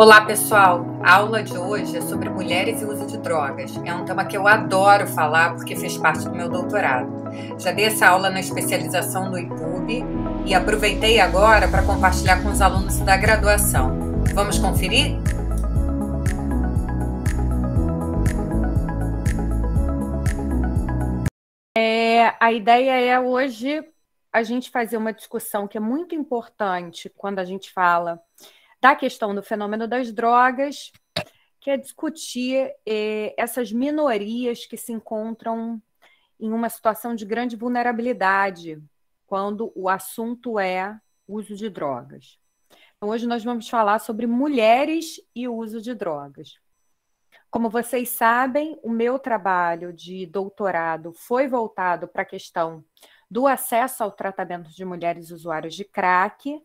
Olá, pessoal! A aula de hoje é sobre mulheres e uso de drogas. É um tema que eu adoro falar porque fez parte do meu doutorado. Já dei essa aula na especialização do IPUB e aproveitei agora para compartilhar com os alunos da graduação. Vamos conferir? A ideia é hoje a gente fazer uma discussão que é muito importante quando a gente fala da questão do fenômeno das drogas, que é discutir essas minorias que se encontram em uma situação de grande vulnerabilidade quando o assunto é uso de drogas. Então, hoje nós vamos falar sobre mulheres e o uso de drogas. Como vocês sabem, o meu trabalho de doutorado foi voltado para a questão do acesso ao tratamento de mulheres usuárias de crack.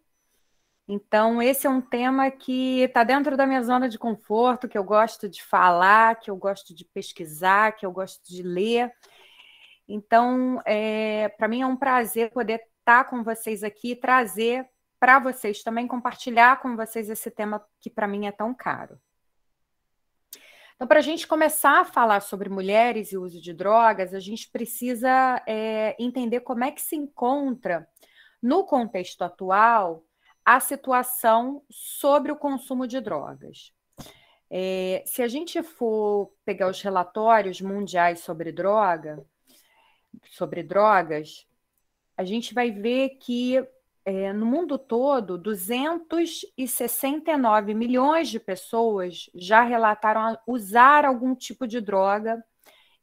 Então, esse é um tema que está dentro da minha zona de conforto, que eu gosto de falar, que eu gosto de pesquisar, que eu gosto de ler. Então, para mim é um prazer poder estar com vocês aqui e trazer para vocês também, compartilhar com vocês esse tema que para mim é tão caro. Então, para a gente começar a falar sobre mulheres e uso de drogas, a gente precisa entender como é que se encontra, no contexto atual, a situação sobre o consumo de drogas. Se a gente for pegar os relatórios mundiais sobre drogas, a gente vai ver que no mundo todo, 269 milhões de pessoas já relataram usar algum tipo de droga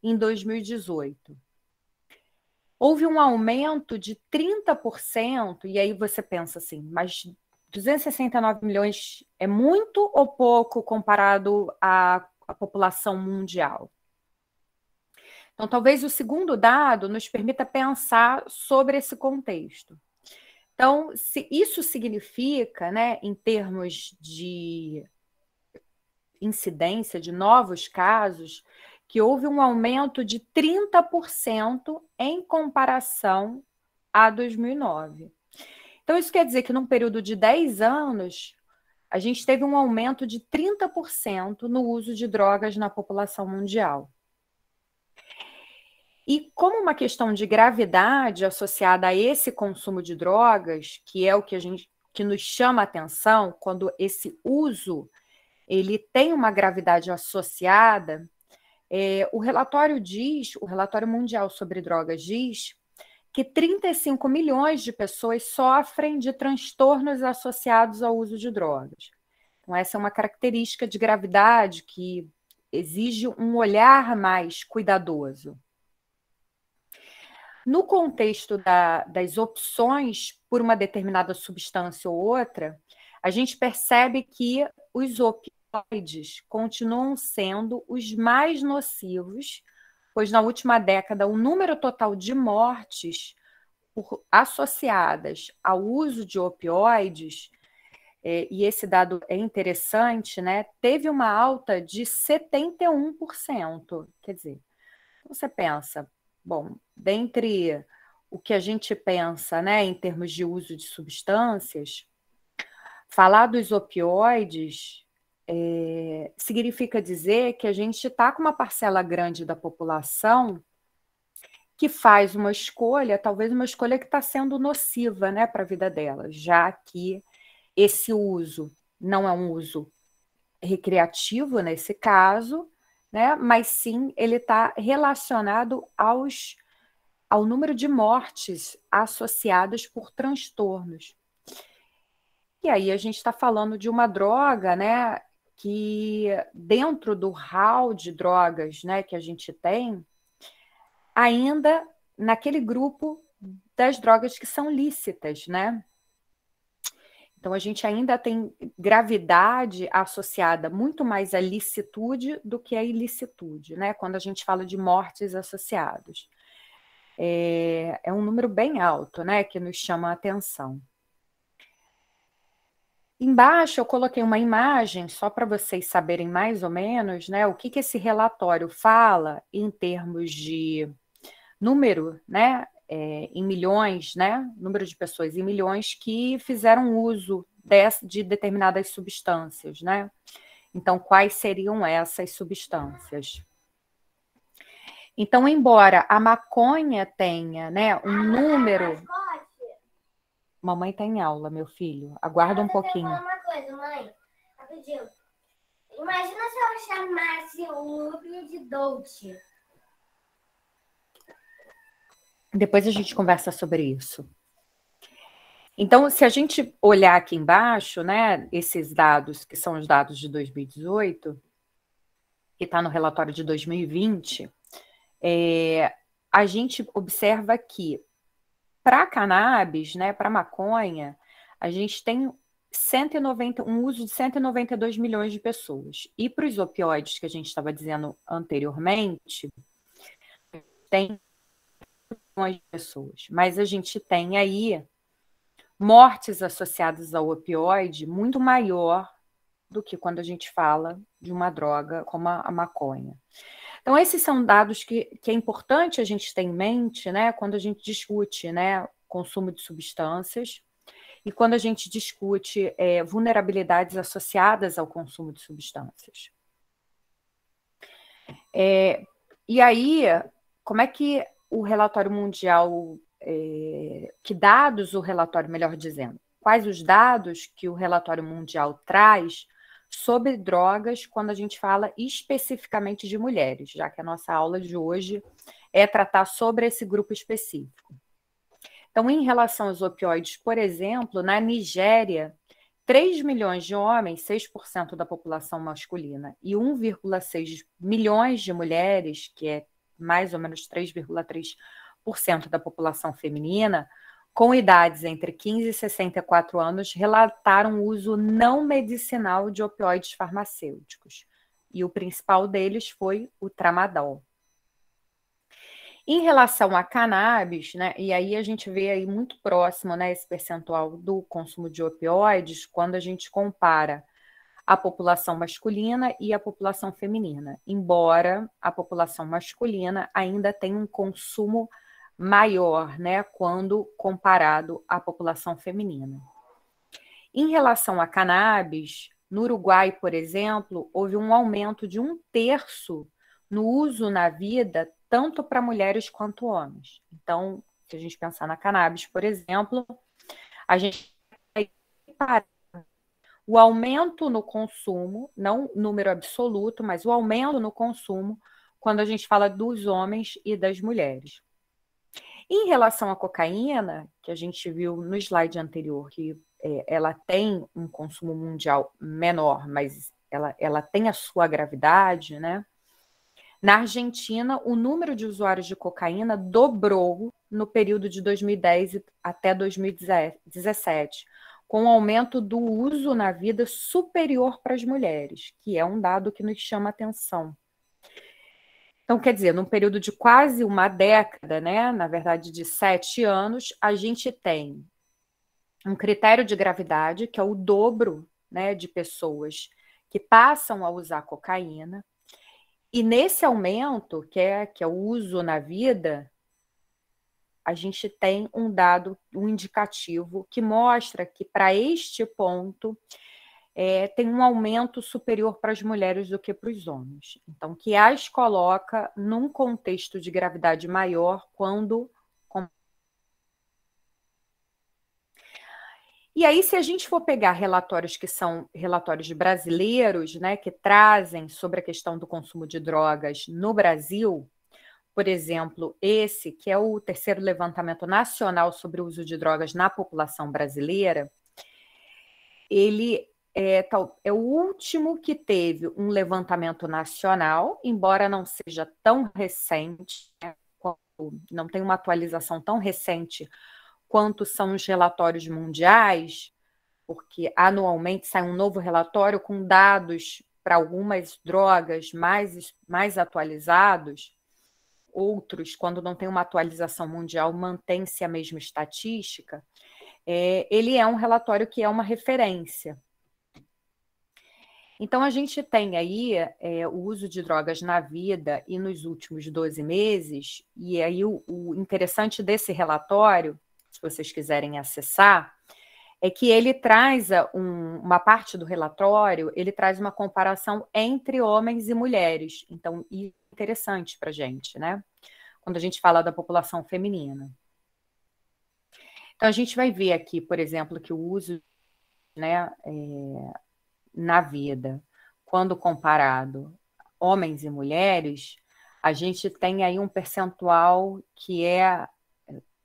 em 2018. Houve um aumento de 30%, e aí você pensa assim, mas 269 milhões é muito ou pouco comparado à população mundial? Então, talvez o segundo dado nos permita pensar sobre esse contexto. Então, se isso significa, né, em termos de incidência de novos casos, que houve um aumento de 30% em comparação a 2009. Então, isso quer dizer que num período de 10 anos, a gente teve um aumento de 30% no uso de drogas na população mundial. E como uma questão de gravidade associada a esse consumo de drogas, que é o que nos chama a atenção, quando esse uso ele tem uma gravidade associada, o relatório mundial sobre drogas diz que 35 milhões de pessoas sofrem de transtornos associados ao uso de drogas. Então, essa é uma característica de gravidade que exige um olhar mais cuidadoso. No contexto das opções por uma determinada substância ou outra, a gente percebe que os opioides continuam sendo os mais nocivos, pois na última década o número total de mortes associadas ao uso de opioides, e esse dado é interessante, né, teve uma alta de 71%. Quer dizer, você pensa, bom, dentre o que a gente pensa, né, em termos de uso de substâncias, falar dos opioides significa dizer que a gente está com uma parcela grande da população que faz uma escolha, talvez uma escolha que está sendo nociva, né, para a vida dela, já que esse uso não é um uso recreativo nesse caso, né, mas sim ele está relacionado ao número de mortes associadas por transtornos. E aí a gente está falando de uma droga, né, que dentro do hall de drogas, né, que a gente tem, ainda naquele grupo das drogas que são lícitas, né? Então, a gente ainda tem gravidade associada muito mais à licitude do que à ilicitude, né? Quando a gente fala de mortes associadas. É um número bem alto, né? Que nos chama a atenção. Embaixo eu coloquei uma imagem, só para vocês saberem mais ou menos, né? O que esse relatório fala em termos de número, né? Em milhões, né? Número de pessoas em milhões que fizeram uso de determinadas substâncias, né? Então, quais seriam essas substâncias? Então, embora a maconha tenha, né, um número... Mamãe está em aula, meu filho. Aguarda um pouquinho. Eu uma coisa, mãe. Rapidinho. Imagina se eu chamasse o Lupe de Dolce. Depois a gente conversa sobre isso. Então, se a gente olhar aqui embaixo, né, esses dados, que são os dados de 2018, que está no relatório de 2020, a gente observa que para a cannabis, né, para a maconha, a gente tem um uso de 192 milhões de pessoas. E para os opioides, que a gente estava dizendo anteriormente, tem milhões de pessoas. Mas a gente tem aí mortes associadas ao opioide muito maior do que quando a gente fala de uma droga como a maconha. Então, esses são dados que é importante a gente ter em mente, né, quando a gente discute, né, consumo de substâncias e quando a gente discute vulnerabilidades associadas ao consumo de substâncias. E aí, como é que o relatório mundial, que dados o relatório, melhor dizendo, quais os dados que o relatório mundial traz sobre drogas quando a gente fala especificamente de mulheres, já que a nossa aula de hoje é tratar sobre esse grupo específico. Então, em relação aos opioides, por exemplo, na Nigéria, 3 milhões de homens, 6% da população masculina, e 1,6 milhões de mulheres, que é mais ou menos 3,3% da população feminina, com idades entre 15 e 64 anos, relataram o uso não medicinal de opioides farmacêuticos. E o principal deles foi o tramadol. Em relação à cannabis, né, e aí a gente vê aí muito próximo, né, esse percentual do consumo de opioides quando a gente compara a população masculina e a população feminina, embora a população masculina ainda tenha um consumo maior, né, quando comparado à população feminina. Em relação à cannabis, no Uruguai, por exemplo, houve um aumento de 1/3 no uso na vida, tanto para mulheres quanto homens. Então, se a gente pensar na cannabis, por exemplo, a gente vai comparar o aumento no consumo, não número absoluto, mas o aumento no consumo, quando a gente fala dos homens e das mulheres. Em relação à cocaína, que a gente viu no slide anterior, que ela tem um consumo mundial menor, mas ela tem a sua gravidade, né? Na Argentina, o número de usuários de cocaína dobrou no período de 2010 até 2017, com um aumento do uso na vida superior para as mulheres, que é um dado que nos chama atenção. Então, quer dizer, num período de quase uma década, né, na verdade de 7 anos, a gente tem um critério de gravidade, que é o dobro, né, de pessoas que passam a usar cocaína, e nesse aumento, que é o uso na vida, a gente tem um dado, um indicativo, que mostra que para este ponto tem um aumento superior para as mulheres do que para os homens. Então, que as coloca num contexto de gravidade maior quando... E aí, se a gente for pegar relatórios que são relatórios brasileiros, né, que trazem sobre a questão do consumo de drogas no Brasil, por exemplo, esse, que é o terceiro levantamento nacional sobre o uso de drogas na população brasileira, ele é o último que teve um levantamento nacional, embora não seja tão recente, né, não tem uma atualização tão recente quanto são os relatórios mundiais, porque anualmente sai um novo relatório com dados para algumas drogas mais atualizados, outros, quando não tem uma atualização mundial, mantém-se a mesma estatística. Ele é um relatório que é uma referência. Então, a gente tem aí o uso de drogas na vida e nos últimos 12 meses, e aí o interessante desse relatório, se vocês quiserem acessar, é que ele traz uma parte do relatório, ele traz uma comparação entre homens e mulheres. Então, isso é interessante para a gente, né? Quando a gente fala da população feminina. Então, a gente vai ver aqui, por exemplo, que o uso, né, na vida, quando comparado homens e mulheres, a gente tem aí um percentual que é,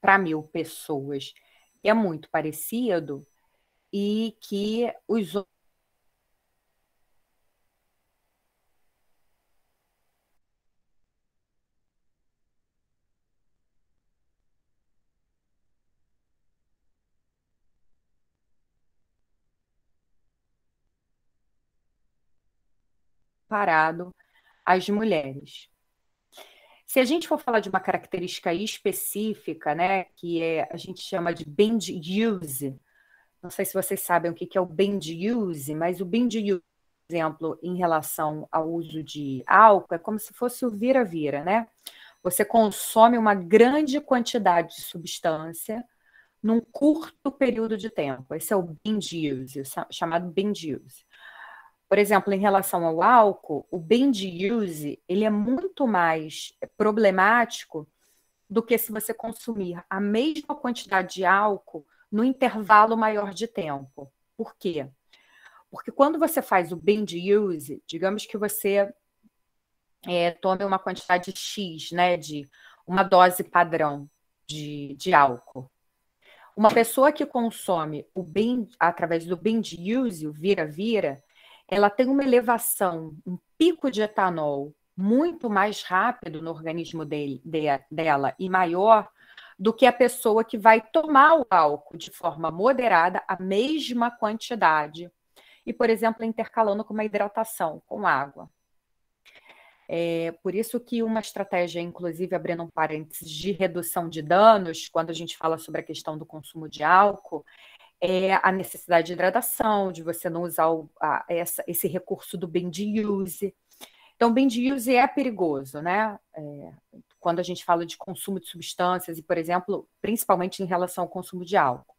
para 1.000 pessoas, é muito parecido e que os comparado às mulheres. Se a gente for falar de uma característica específica, né, que a gente chama de binge use, não sei se vocês sabem o que é o binge use, mas o binge use, por exemplo, em relação ao uso de álcool, é como se fosse o vira-vira, né? Você consome uma grande quantidade de substância num curto período de tempo. Esse é o binge use, chamado binge use. Por exemplo, em relação ao álcool, o binge use, ele é muito mais problemático do que se você consumir a mesma quantidade de álcool no intervalo maior de tempo. Por quê? Porque quando você faz o binge use, digamos que você tome uma quantidade X, né, de uma dose padrão de álcool. Uma pessoa que consome através do binge use, o vira-vira, ela tem uma elevação, um pico de etanol muito mais rápido no organismo dela e maior do que a pessoa que vai tomar o álcool de forma moderada, a mesma quantidade, e, por exemplo, intercalando com uma hidratação, com água. Por isso que uma estratégia, inclusive, abrindo um parênteses, de redução de danos, quando a gente fala sobre a questão do consumo de álcool, é a necessidade de hidratação, de você não usar esse recurso do binge use. Então, binge use é perigoso, né? Quando a gente fala de consumo de substâncias e, por exemplo, principalmente em relação ao consumo de álcool.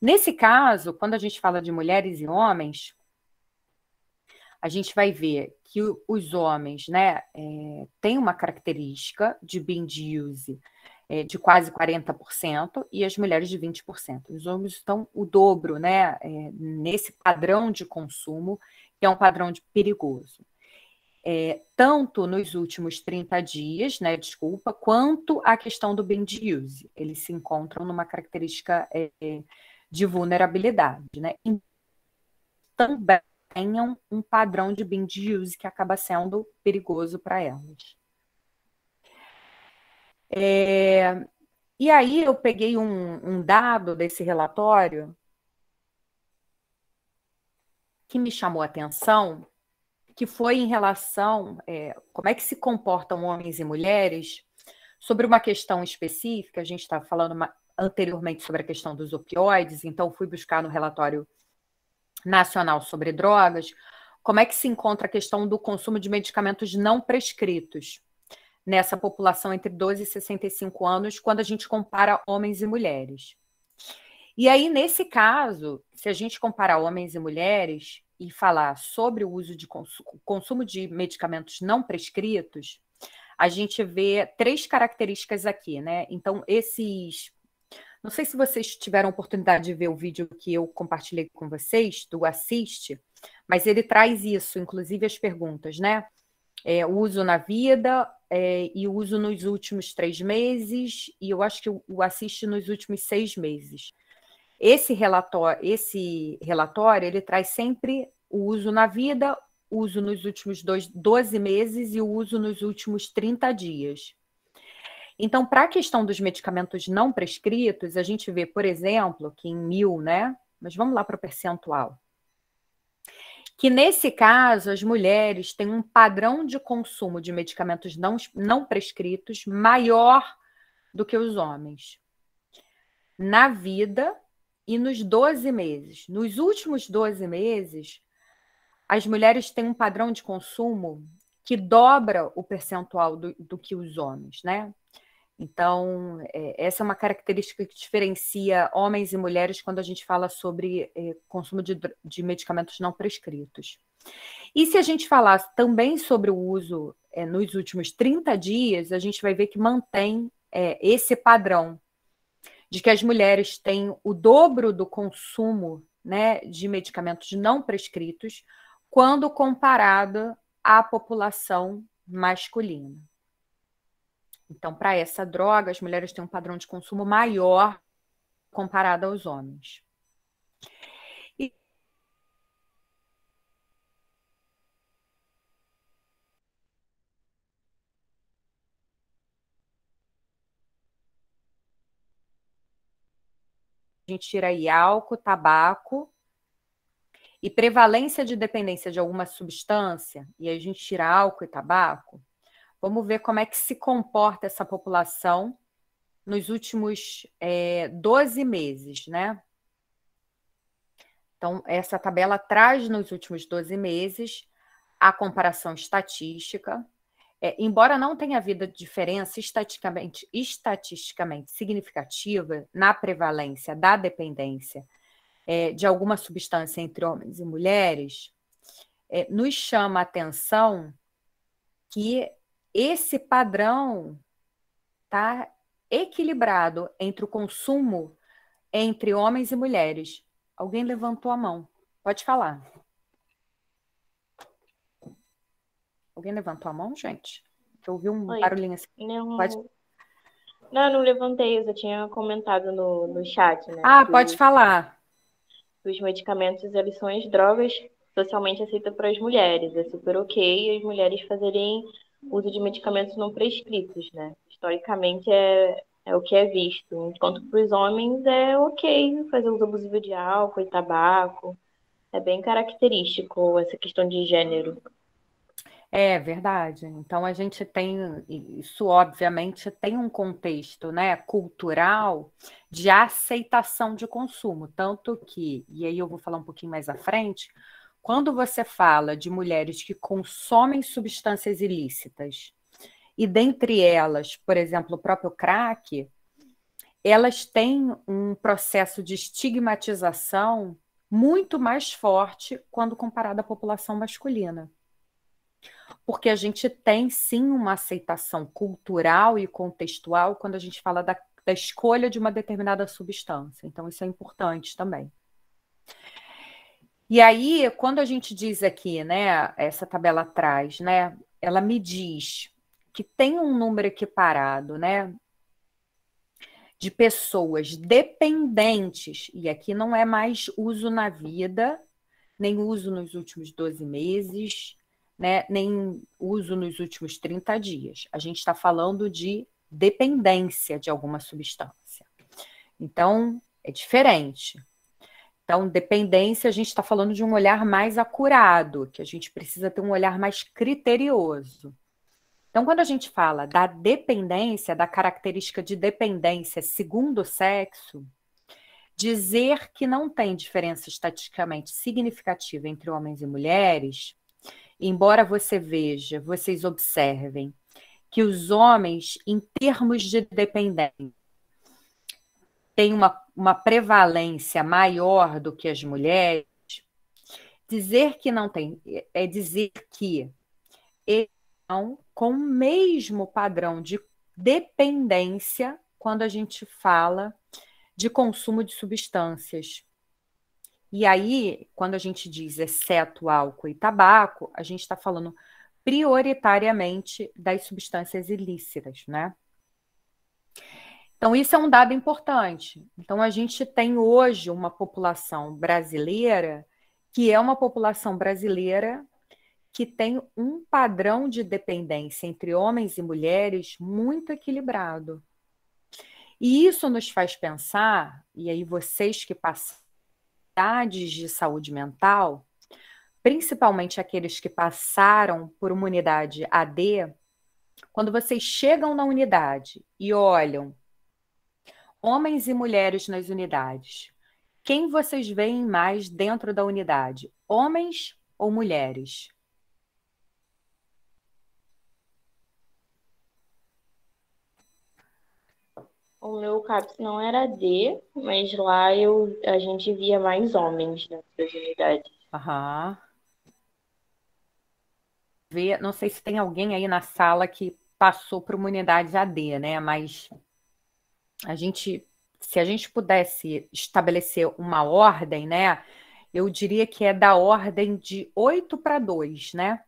Nesse caso, quando a gente fala de mulheres e homens, a gente vai ver que os homens, né, têm uma característica de binge use de quase 40% e as mulheres de 20%. Os homens estão o dobro, né, nesse padrão de consumo, que é um padrão perigoso. Tanto nos últimos 30 dias, né, quanto a questão do binge use. Eles se encontram numa característica de vulnerabilidade, né? Também tenham um padrão de binge use que acaba sendo perigoso para elas. E aí eu peguei um dado desse relatório que me chamou a atenção, que foi em relação como é que se comportam homens e mulheres sobre uma questão específica. A gente estava falando anteriormente sobre a questão dos opioides, então fui buscar no relatório nacional sobre drogas, como é que se encontra a questão do consumo de medicamentos não prescritos nessa população entre 12 e 65 anos, quando a gente compara homens e mulheres. E aí, nesse caso, se a gente comparar homens e mulheres e falar sobre o uso de consumo de medicamentos não prescritos, a gente vê 3 características aqui, né? Então, não sei se vocês tiveram a oportunidade de ver o vídeo que eu compartilhei com vocês, do Assiste, mas ele traz isso, inclusive as perguntas, né? O uso na vida e o uso nos últimos 3 meses, e eu acho que o Assiste nos últimos 6 meses. Esse relatório, ele traz sempre o uso na vida, o uso nos últimos 12 meses e o uso nos últimos 30 dias. Então, para a questão dos medicamentos não prescritos, a gente vê, por exemplo, que em 1.000, né? Mas vamos lá para o percentual. Que nesse caso, as mulheres têm um padrão de consumo de medicamentos não prescritos maior do que os homens. Na vida e nos 12 meses. Nos últimos 12 meses, as mulheres têm um padrão de consumo que dobra o percentual do que os homens, né? Então, essa é uma característica que diferencia homens e mulheres quando a gente fala sobre consumo de medicamentos não prescritos. E se a gente falar também sobre o uso nos últimos 30 dias, a gente vai ver que mantém esse padrão de que as mulheres têm o dobro do consumo, né, de medicamentos não prescritos quando comparado à população masculina. Então, para essa droga, as mulheres têm um padrão de consumo maior comparado aos homens. E a gente tira aí álcool, tabaco e prevalência de dependência de alguma substância, e aí a gente tira álcool e tabaco. Vamos ver como é que se comporta essa população nos últimos 12 meses, né? Então, essa tabela traz nos últimos 12 meses a comparação estatística. Embora não tenha havido diferença estatisticamente significativa na prevalência da dependência de alguma substância entre homens e mulheres, nos chama a atenção que esse padrão está equilibrado entre o consumo entre homens e mulheres. Alguém levantou a mão. Pode falar. Alguém levantou a mão, gente? Eu ouvi um barulhinho assim. Não, Pode... não levantei, eu já tinha comentado no chat, né? Pode falar. Os medicamentos, eles são as drogas socialmente aceitas para as mulheres. É super ok as mulheres fazerem uso de medicamentos não prescritos, né? Historicamente é o que é visto. Enquanto para os homens é ok fazer uso abusivo de álcool e tabaco. É bem característico essa questão de gênero. É verdade. Então a gente tem, isso obviamente tem um contexto, né, cultural de aceitação de consumo, tanto que, e aí eu vou falar um pouquinho mais à frente, quando você fala de mulheres que consomem substâncias ilícitas, e dentre elas, por exemplo, o próprio crack, elas têm um processo de estigmatização muito mais forte quando comparado à população masculina. Porque a gente tem, sim, uma aceitação cultural e contextual quando a gente fala da escolha de uma determinada substância. Então, isso é importante também. E aí, quando a gente diz aqui, né, essa tabela atrás, né, ela me diz que tem um número equiparado, né, de pessoas dependentes, e aqui não é mais uso na vida, nem uso nos últimos 12 meses, né, nem uso nos últimos 30 dias. A gente está falando de dependência de alguma substância. Então, é diferente. Então, dependência, a gente está falando de um olhar mais acurado, que a gente precisa ter um olhar mais criterioso. Então, quando a gente fala da dependência, da característica de dependência segundo o sexo, dizer que não tem diferença estatisticamente significativa entre homens e mulheres, embora vocês observem que os homens, em termos de dependência, têm uma prevalência maior do que as mulheres, dizer que não tem é dizer que eles estão com o mesmo padrão de dependência quando a gente fala de consumo de substâncias. E aí, quando a gente diz exceto álcool e tabaco, a gente está falando prioritariamente das substâncias ilícitas, né? Então, isso é um dado importante. Então, a gente tem hoje uma população brasileira que é uma população brasileira que tem um padrão de dependência entre homens e mulheres muito equilibrado. E isso nos faz pensar, e aí vocês que passam de saúde mental, principalmente aqueles que passaram por uma unidade AD, quando vocês chegam na unidade e olham homens e mulheres nas unidades, quem vocês veem mais dentro da unidade? Homens ou mulheres? O meu CAPS não era D, mas lá a gente via mais homens dentro das unidades. Aham. Não sei se tem alguém aí na sala que passou por uma unidade AD, né? Mas a gente, se a gente pudesse estabelecer uma ordem, né? Eu diria que é da ordem de 8 para 2, né?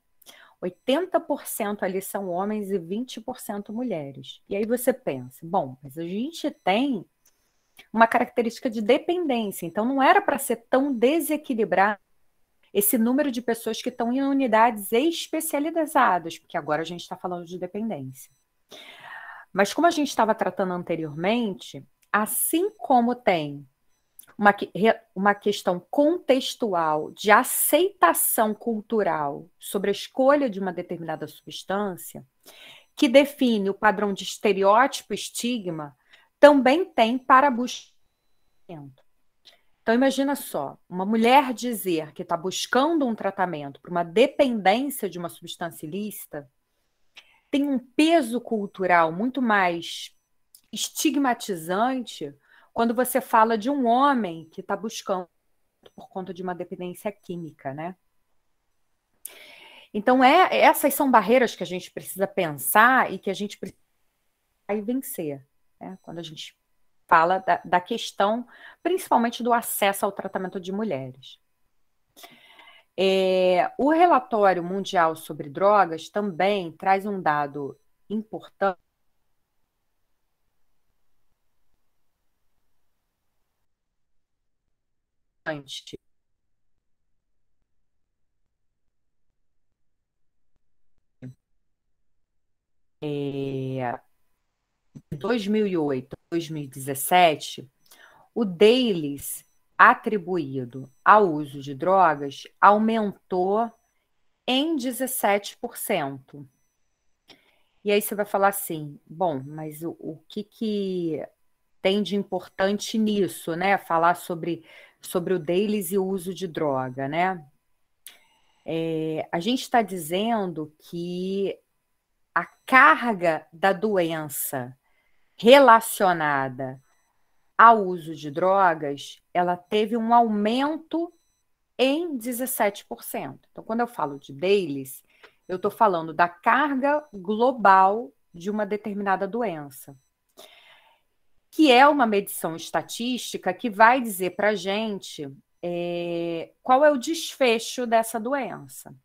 80% ali são homens e 20% mulheres. E aí você pensa, bom, mas a gente tem uma característica de dependência, então não era para ser tão desequilibrado esse número de pessoas que estão em unidades especializadas, porque agora a gente está falando de dependência. Mas como a gente estava tratando anteriormente, assim como tem uma questão contextual de aceitação cultural sobre a escolha de uma determinada substância, que define o padrão de estereótipo e estigma, também tem para a busca. Então, imagina só, uma mulher dizer que está buscando um tratamento para uma dependência de uma substância ilícita tem um peso cultural muito mais estigmatizante quando você fala de um homem que está buscando por conta de uma dependência química, né? Então, essas são barreiras que a gente precisa pensar e que a gente precisa vencer, né? Quando a gente fala da questão, principalmente do acesso ao tratamento de mulheres. O relatório mundial sobre drogas também traz um dado importante. De 2008 a 2017, o DAILYs atribuído ao uso de drogas aumentou em 17%. E aí você vai falar assim, bom, mas o que tem de importante nisso, né? Falar sobre o DAILYs e o uso de droga, né? A gente está dizendo que a carga da doença relacionada ao uso de drogas, ela teve um aumento em 17%. Então, quando eu falo de DAILYs, eu estou falando da carga global de uma determinada doença, que é uma medição estatística que vai dizer para a gente qual é o desfecho dessa doença.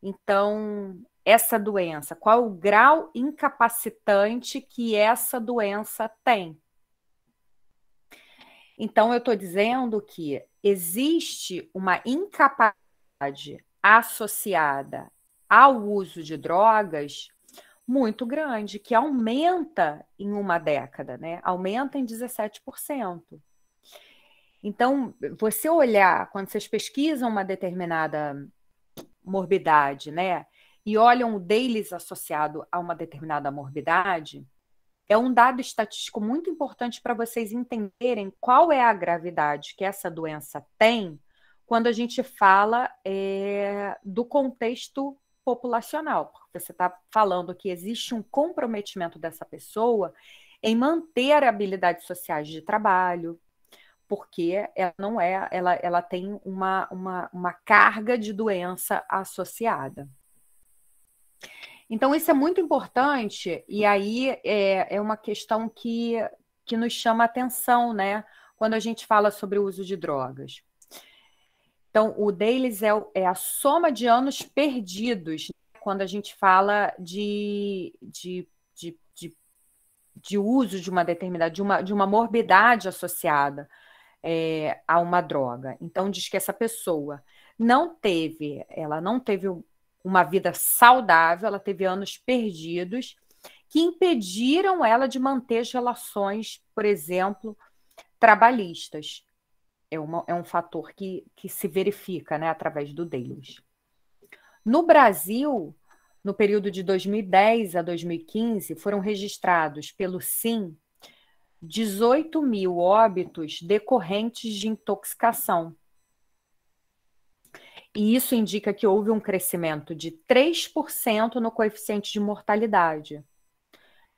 Então, essa doença, qual é o grau incapacitante que essa doença tem? Então, eu estou dizendo que existe uma incapacidade associada ao uso de drogas muito grande, que aumenta em uma década, né? Aumenta em 17%. Então, você olhar, quando vocês pesquisam uma determinada morbidade, né? E olham o DAILYs associado a uma determinada morbidade, é um dado estatístico muito importante para vocês entenderem qual é a gravidade que essa doença tem quando a gente fala do contexto populacional, porque você está falando que existe um comprometimento dessa pessoa em manter habilidades sociais de trabalho, porque ela não ela tem uma carga de doença associada. Então, isso é muito importante, e aí é uma questão que nos chama a atenção, né? Quando a gente fala sobre o uso de drogas. Então, o DAILYs é a soma de anos perdidos, né? Quando a gente fala de uso de uma determinada, de uma morbidade associada a uma droga. Então, diz que essa pessoa ela não teve uma vida saudável, ela teve anos perdidos que impediram ela de manter as relações, por exemplo, trabalhistas. É um fator que se verifica, né, através do DAILYs. No Brasil, no período de 2010 a 2015, foram registrados pelo SIM 18 mil óbitos decorrentes de intoxicação. E isso indica que houve um crescimento de 3% no coeficiente de mortalidade.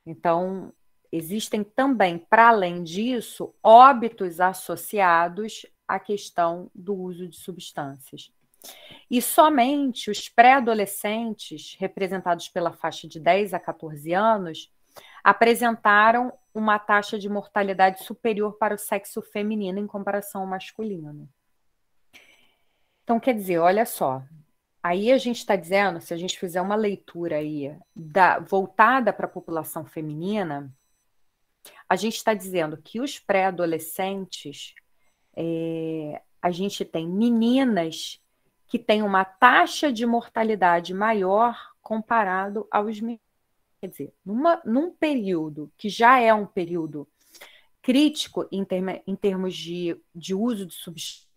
Então, existem também, para além disso, óbitos associados à questão do uso de substâncias. E somente os pré-adolescentes, representados pela faixa de 10 a 14 anos, apresentaram uma taxa de mortalidade superior para o sexo feminino em comparação ao masculino. Então, quer dizer, olha só, aí a gente está dizendo, se a gente fizer uma leitura aí voltada para a população feminina, a gente está dizendo que os pré-adolescentes, a gente tem meninas que têm uma taxa de mortalidade maior comparado aos meninos. Quer dizer, num período que já é um período crítico em termos de uso de substâncias,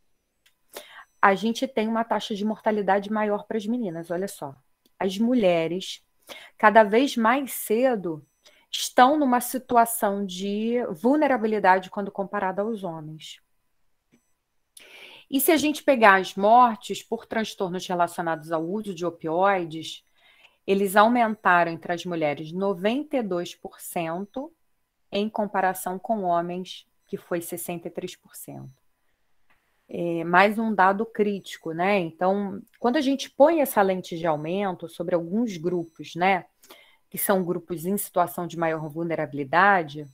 a gente tem uma taxa de mortalidade maior para as meninas. Olha só, as mulheres, cada vez mais cedo, estão numa situação de vulnerabilidade quando comparada aos homens. E se a gente pegar as mortes por transtornos relacionados ao uso de opioides, eles aumentaram entre as mulheres 92% em comparação com homens, que foi 63%. Mais um dado crítico, né? Então, quando a gente põe essa lente de aumento sobre alguns grupos, né, que são grupos em situação de maior vulnerabilidade,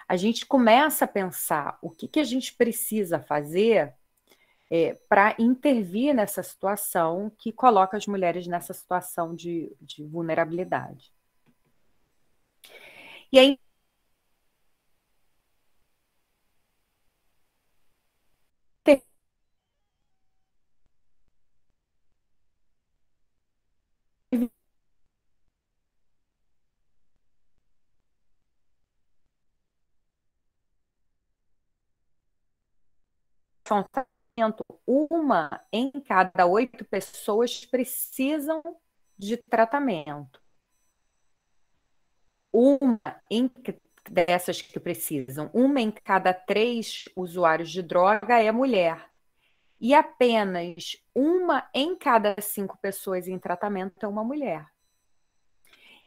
a gente começa a pensar o que a gente precisa fazer para intervir nessa situação que coloca as mulheres nessa situação de vulnerabilidade. E aí, uma em cada 8 pessoas precisam de tratamento. Dessas que precisam, uma em cada 3 usuários de droga é mulher. E apenas uma em cada 5 pessoas em tratamento é uma mulher.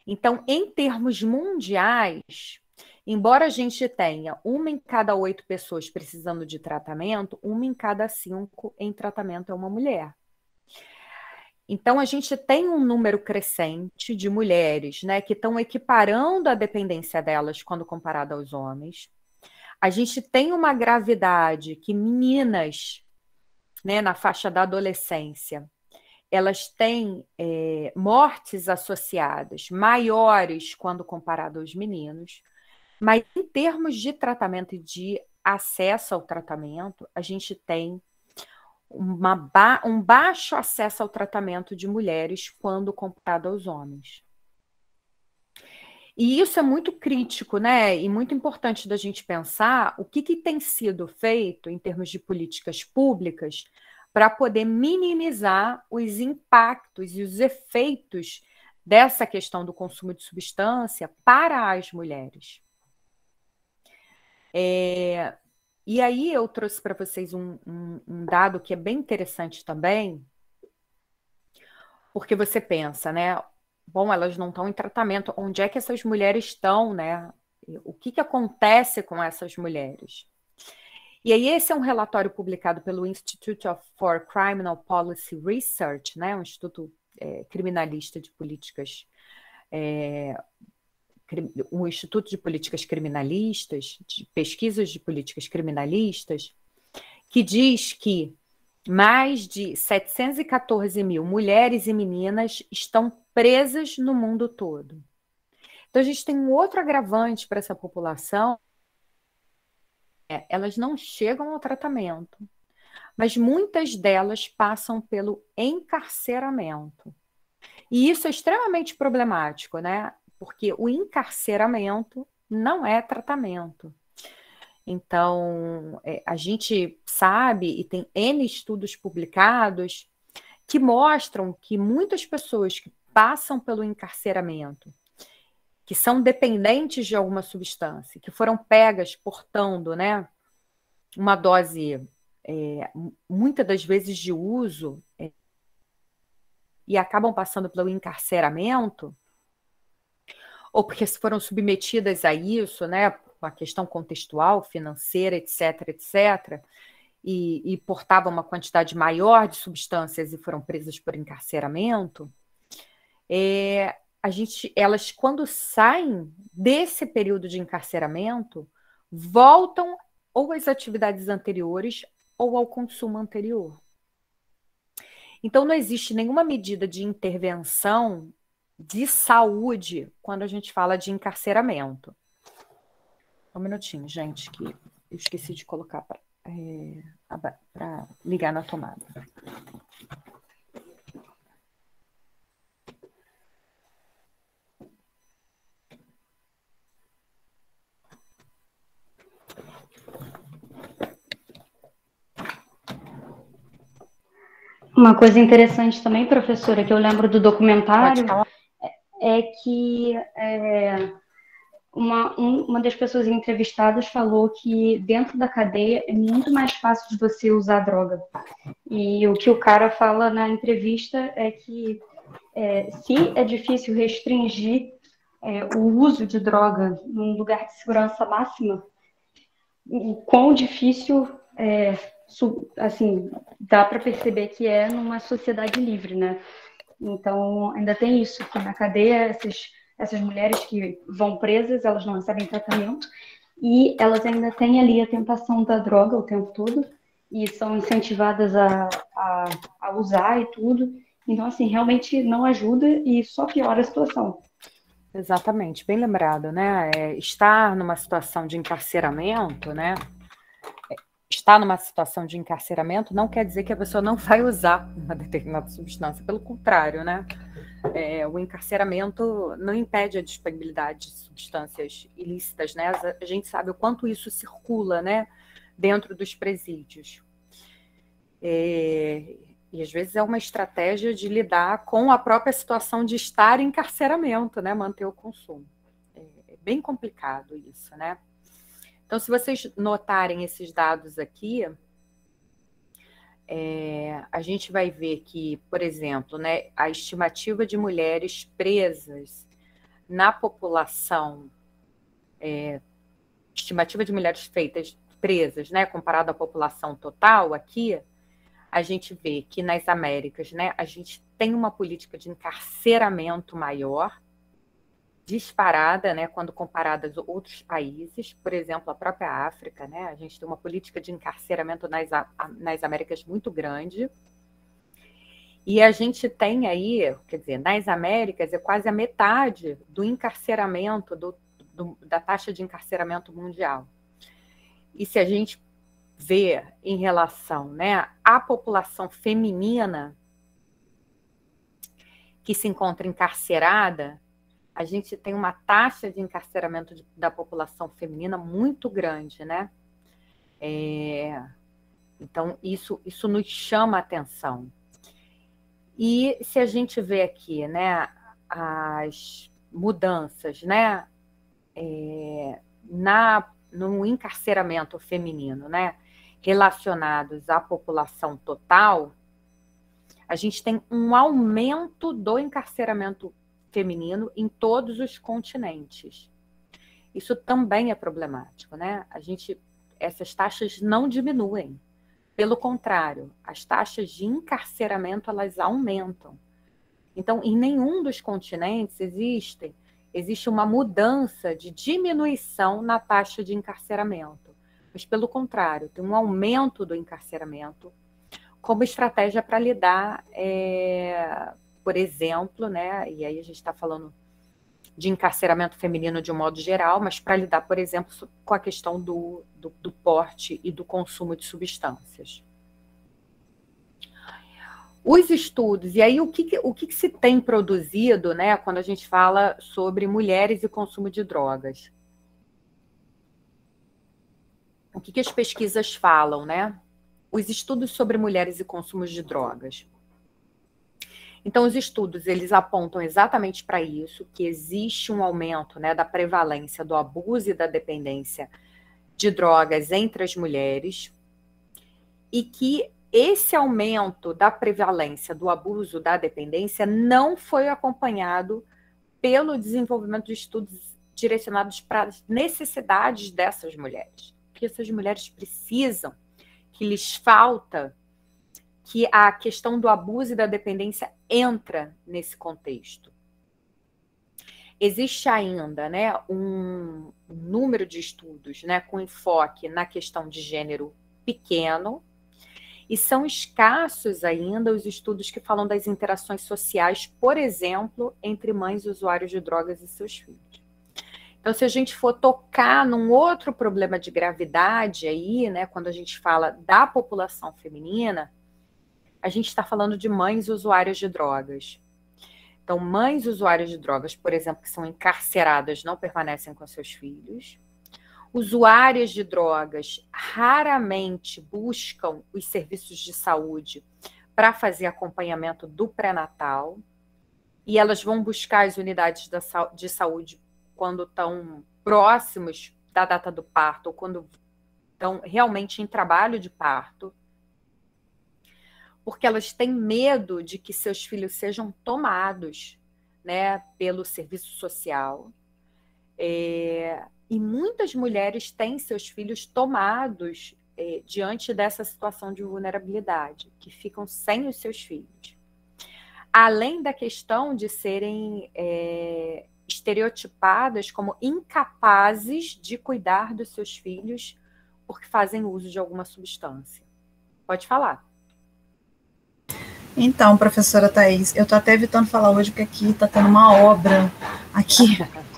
Então, em termos mundiais, embora a gente tenha uma em cada 8 pessoas precisando de tratamento, uma em cada 5 em tratamento é uma mulher. Então, a gente tem um número crescente de mulheres, né, que estão equiparando a dependência delas quando comparada aos homens. A gente tem uma gravidade que meninas, né, na faixa da adolescência, elas têm mortes associadas maiores quando comparado aos meninos, mas em termos de tratamento e de acesso ao tratamento, a gente tem um baixo acesso ao tratamento de mulheres quando comparado aos homens. E isso é muito crítico, né? E muito importante da gente pensar o que tem sido feito em termos de políticas públicas para poder minimizar os impactos e os efeitos dessa questão do consumo de substância para as mulheres. E aí eu trouxe para vocês um dado que é bem interessante também, porque você pensa, né? Bom, elas não estão em tratamento. Onde é que essas mulheres estão, né? O que acontece com essas mulheres? E aí esse é um relatório publicado pelo Institute for Criminal Policy Research, né? Um instituto criminalista de políticas, um instituto de políticas criminalistas, de pesquisas de políticas criminalistas, que diz que mais de 714 mil mulheres e meninas estão presas no mundo todo. Então, a gente tem um outro agravante para essa população. Elas não chegam ao tratamento, mas muitas delas passam pelo encarceramento. E isso é extremamente problemático, né? Porque o encarceramento não é tratamento. Então, a gente sabe, e tem N estudos publicados, que mostram que muitas pessoas que passam pelo encarceramento, que são dependentes de alguma substância, que foram pegas portando, né, uma dose, muitas das vezes de uso, e acabam passando pelo encarceramento, ou porque foram submetidas a isso, né, com a questão contextual, financeira, etc., etc., e portavam uma quantidade maior de substâncias e foram presas por encarceramento, elas, quando saem desse período de encarceramento, voltam ou às atividades anteriores ou ao consumo anterior. Então, não existe nenhuma medida de intervenção de saúde quando a gente fala de encarceramento. Um minutinho, gente, que eu esqueci de colocar para ligar na tomada. Uma coisa interessante também, professora, que eu lembro do documentário, é que uma das pessoas entrevistadas falou que dentro da cadeia é muito mais fácil de você usar droga. E o que o cara fala na entrevista é que se é difícil restringir o uso de droga num lugar de segurança máxima, o quão difícil assim, dá para perceber que é numa sociedade livre, né? Então, ainda tem isso, que na cadeia, essas mulheres que vão presas, elas não recebem tratamento, e elas ainda têm ali a tentação da droga o tempo todo, e são incentivadas a usar e tudo. Então, assim, realmente não ajuda e só piora a situação. Exatamente, bem lembrado, né? Estar numa situação de encarceramento, né? Estar numa situação de encarceramento não quer dizer que a pessoa não vai usar uma determinada substância, pelo contrário, né? O encarceramento não impede a disponibilidade de substâncias ilícitas, né? A gente sabe o quanto isso circula, né? Dentro dos presídios. E às vezes é uma estratégia de lidar com a própria situação de estar em encarceramento, né? Manter o consumo. É bem complicado isso, né? Então, se vocês notarem esses dados aqui, a gente vai ver que, por exemplo, né, a estimativa de mulheres presas na população, estimativa de mulheres presas, né, comparado à população total aqui, a gente vê que nas Américas, né, a gente tem uma política de encarceramento maior, disparada, né, quando comparada a outros países, por exemplo, a própria África, né, a gente tem uma política de encarceramento nas Américas muito grande, e a gente tem aí, quer dizer, nas Américas é quase a metade do encarceramento, da taxa de encarceramento mundial. E se a gente vê em relação, né, à população feminina que se encontra encarcerada, a gente tem uma taxa de encarceramento da população feminina muito grande, né? Então, isso nos chama a atenção. E se a gente vê aqui, né, as mudanças, né, no encarceramento feminino, né, relacionados à população total, a gente tem um aumento do encarceramento feminino em todos os continentes. Isso também é problemático, né? Essas taxas não diminuem. Pelo contrário, as taxas de encarceramento, elas aumentam. Então, em nenhum dos continentes existe uma mudança de diminuição na taxa de encarceramento. Mas, pelo contrário, tem um aumento do encarceramento como estratégia para lidar, por exemplo, né, e aí a gente está falando de encarceramento feminino de um modo geral, mas para lidar, por exemplo, com a questão do porte e do consumo de substâncias. Os estudos, e aí o que se tem produzido, né, quando a gente fala sobre mulheres e consumo de drogas? O que as pesquisas falam, né? Os estudos sobre mulheres e consumo de drogas. Então, os estudos, eles apontam exatamente para isso, que existe um aumento, né, da prevalência do abuso e da dependência de drogas entre as mulheres, e que esse aumento da prevalência do abuso, da dependência, não foi acompanhado pelo desenvolvimento de estudos direcionados para as necessidades dessas mulheres. Porque essas mulheres precisam, que lhes falta, que a questão do abuso e da dependência entra nesse contexto. Existe ainda, né, um número de estudos, né, com enfoque na questão de gênero pequeno, e são escassos ainda os estudos que falam das interações sociais, por exemplo, entre mães usuários de drogas e seus filhos. Então, se a gente for tocar num outro problema de gravidade aí, né, quando a gente fala da população feminina, a gente está falando de mães usuárias de drogas. Então, mães usuárias de drogas, por exemplo, que são encarceradas, não permanecem com seus filhos. Usuárias de drogas raramente buscam os serviços de saúde para fazer acompanhamento do pré-natal. E elas vão buscar as unidades de saúde quando estão próximos da data do parto ou quando estão realmente em trabalho de parto, porque elas têm medo de que seus filhos sejam tomados, né, pelo serviço social. E muitas mulheres têm seus filhos tomados diante dessa situação de vulnerabilidade, que ficam sem os seus filhos. Além da questão de serem estereotipadas como incapazes de cuidar dos seus filhos porque fazem uso de alguma substância. Pode falar. Então, professora Thaís, eu estou até evitando falar hoje porque aqui está tendo uma obra aqui,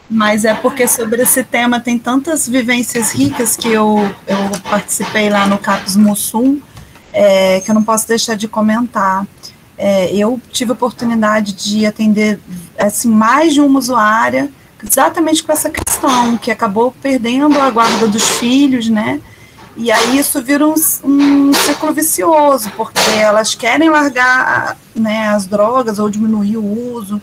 mas é porque sobre esse tema tem tantas vivências ricas que eu participei lá no CAPS Mussum, que eu não posso deixar de comentar. Eu tive a oportunidade de atender assim, mais de uma usuária, exatamente com essa questão, que acabou perdendo a guarda dos filhos, né? E aí isso vira um ciclo vicioso, porque elas querem largar, né, as drogas ou diminuir o uso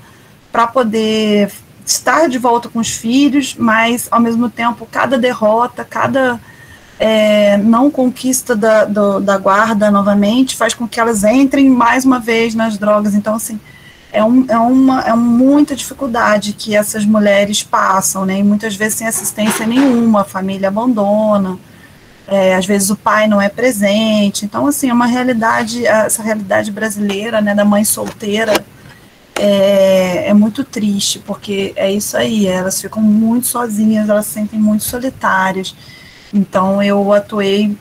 para poder estar de volta com os filhos, mas, ao mesmo tempo, cada derrota, cada não conquista da guarda novamente faz com que elas entrem mais uma vez nas drogas. Então, assim, é muita dificuldade que essas mulheres passam, né, e muitas vezes sem assistência nenhuma, a família abandona, às vezes o pai não é presente. Então, assim, é uma realidade, essa realidade brasileira, né, da mãe solteira, é muito triste, porque é isso aí, elas ficam muito sozinhas, elas se sentem muito solitárias. Então, eu atuei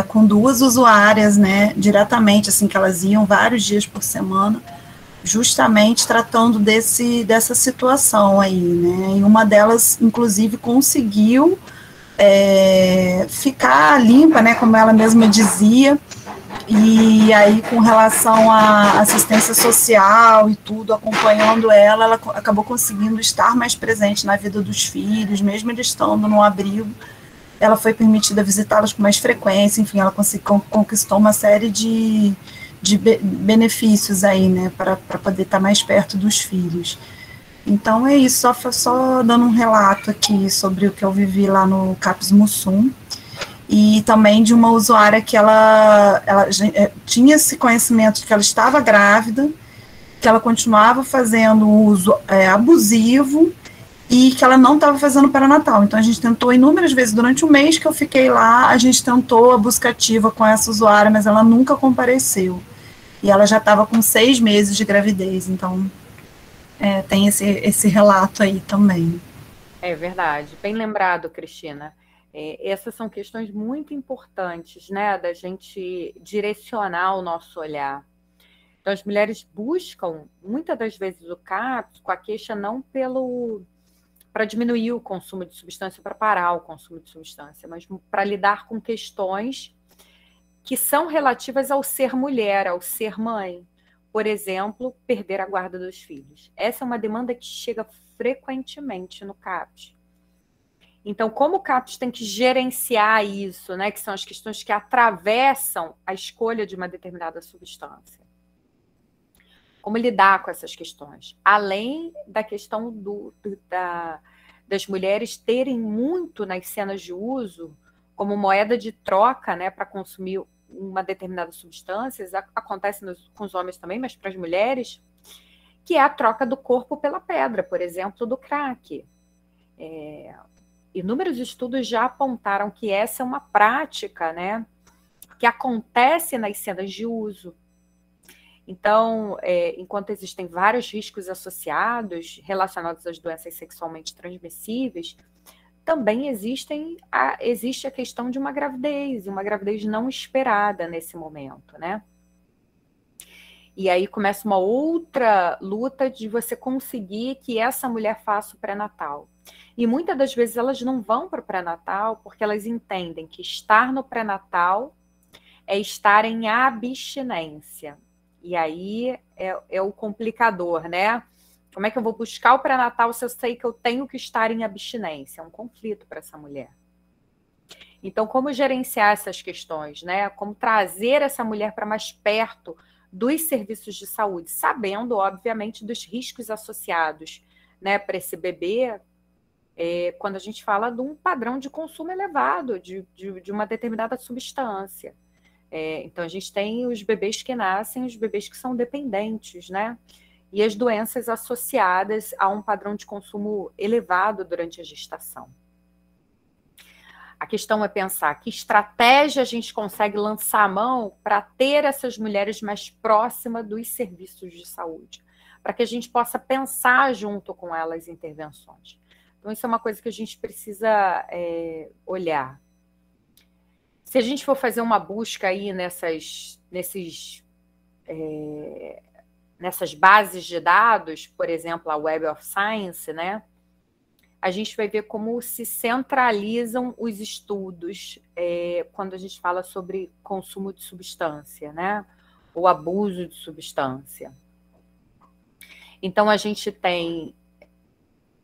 com 2 usuárias, né, diretamente, assim, que elas iam vários dias por semana, justamente tratando dessa situação aí, né, e uma delas, inclusive, conseguiu ficar limpa, né, como ela mesma dizia, e aí com relação à assistência social e tudo, acompanhando ela acabou conseguindo estar mais presente na vida dos filhos, mesmo eles estando no abrigo, ela foi permitida visitá-los com mais frequência, enfim, ela conquistou uma série de benefícios aí, né, para poder estar mais perto dos filhos. Então é isso, só dando um relato aqui sobre o que eu vivi lá no CAPS Mussum, e também de uma usuária que ela tinha esse conhecimento de que ela estava grávida, que ela continuava fazendo uso abusivo e que ela não estava fazendo pré-natal. Então a gente tentou inúmeras vezes, durante o mês que eu fiquei lá, a gente tentou a busca ativa com essa usuária, mas ela nunca compareceu. E ela já estava com 6 meses de gravidez, então tem esse relato aí também. É verdade, bem lembrado, Cristina. Essas são questões muito importantes, né, da gente direcionar o nosso olhar. Então, as mulheres buscam, muitas das vezes, o CAPS com a queixa não para diminuir o consumo de substância, para parar o consumo de substância, mas para lidar com questões que são relativas ao ser mulher, ao ser mãe. Por exemplo, perder a guarda dos filhos. Essa é uma demanda que chega frequentemente no CAPS. Então, como o CAPS tem que gerenciar isso, né, que são as questões que atravessam a escolha de uma determinada substância? Como lidar com essas questões? Além da questão das mulheres terem muito nas cenas de uso, como moeda de troca, né, para consumir uma determinada substância, acontece com os homens também, mas para as mulheres, que é a troca do corpo pela pedra, por exemplo, do crack. Inúmeros estudos já apontaram que essa é uma prática, né, que acontece nas cenas de uso. Então, enquanto existem vários riscos associados relacionados às doenças sexualmente transmissíveis, também existe a questão de uma gravidez não esperada nesse momento, né? E aí começa uma outra luta de você conseguir que essa mulher faça o pré-natal. E muitas das vezes elas não vão para o pré-natal porque elas entendem que estar no pré-natal é estar em abstinência. E aí é o complicador, né? Como é que eu vou buscar o pré-natal se eu sei que eu tenho que estar em abstinência? É um conflito para essa mulher. Então, como gerenciar essas questões, né? Como trazer essa mulher para mais perto dos serviços de saúde, sabendo, obviamente, dos riscos associados, né, para esse bebê, quando a gente fala de um padrão de consumo elevado de uma determinada substância. Então, a gente tem os bebês que nascem, os bebês que são dependentes, né? E as doenças associadas a um padrão de consumo elevado durante a gestação. A questão é pensar que estratégia a gente consegue lançar a mão para ter essas mulheres mais próximas dos serviços de saúde, para que a gente possa pensar junto com elas intervenções. Então, isso é uma coisa que a gente precisa olhar. Se a gente for fazer uma busca aí nessas bases de dados, por exemplo, a Web of Science, né? A gente vai ver como se centralizam os estudos quando a gente fala sobre consumo de substância, né? Ou abuso de substância. Então, a gente tem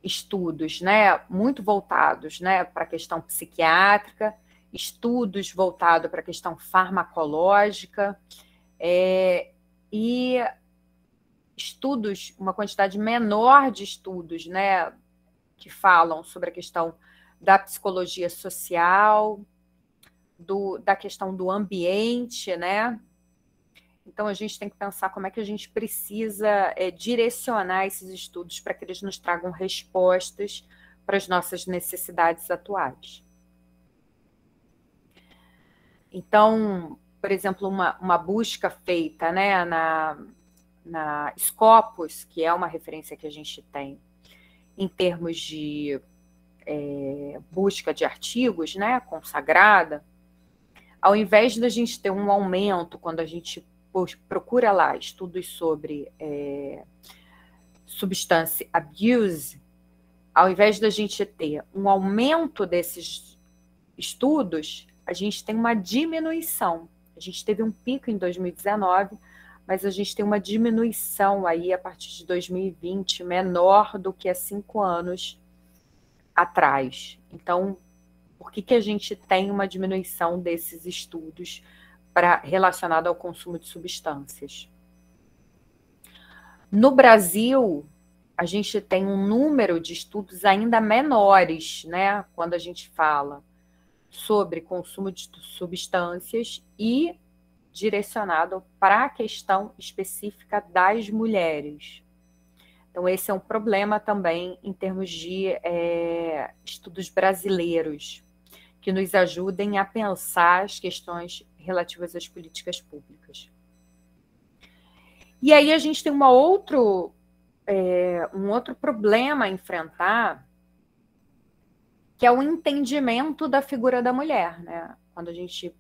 estudos, né, muito voltados, né, para a questão psiquiátrica, estudos voltados para a questão farmacológica, e estudos, uma quantidade menor de estudos, né, que falam sobre a questão da psicologia social, da questão do ambiente, né? Então, a gente tem que pensar como é que a gente precisa direcionar esses estudos para que eles nos tragam respostas para as nossas necessidades atuais. Então, por exemplo, uma busca feita, né, na Scopus, que é uma referência que a gente tem em termos de busca de artigos, né, consagrada, ao invés da gente ter um aumento quando a gente procura lá estudos sobre substance abuse, ao invés da gente ter um aumento desses estudos, a gente tem uma diminuição. A gente teve um pico em 2019, mas a gente tem uma diminuição aí a partir de 2020, menor do que há 5 anos atrás. Então, por que a gente tem uma diminuição desses estudos relacionado ao consumo de substâncias? No Brasil, a gente tem um número de estudos ainda menores, né, quando a gente fala sobre consumo de substâncias e direcionado para a questão específica das mulheres. Então, esse é um problema também em termos de estudos brasileiros, que nos ajudem a pensar as questões relativas às políticas públicas. E aí a gente tem um outro problema a enfrentar, que é o entendimento da figura da mulher, né? Quando a gente,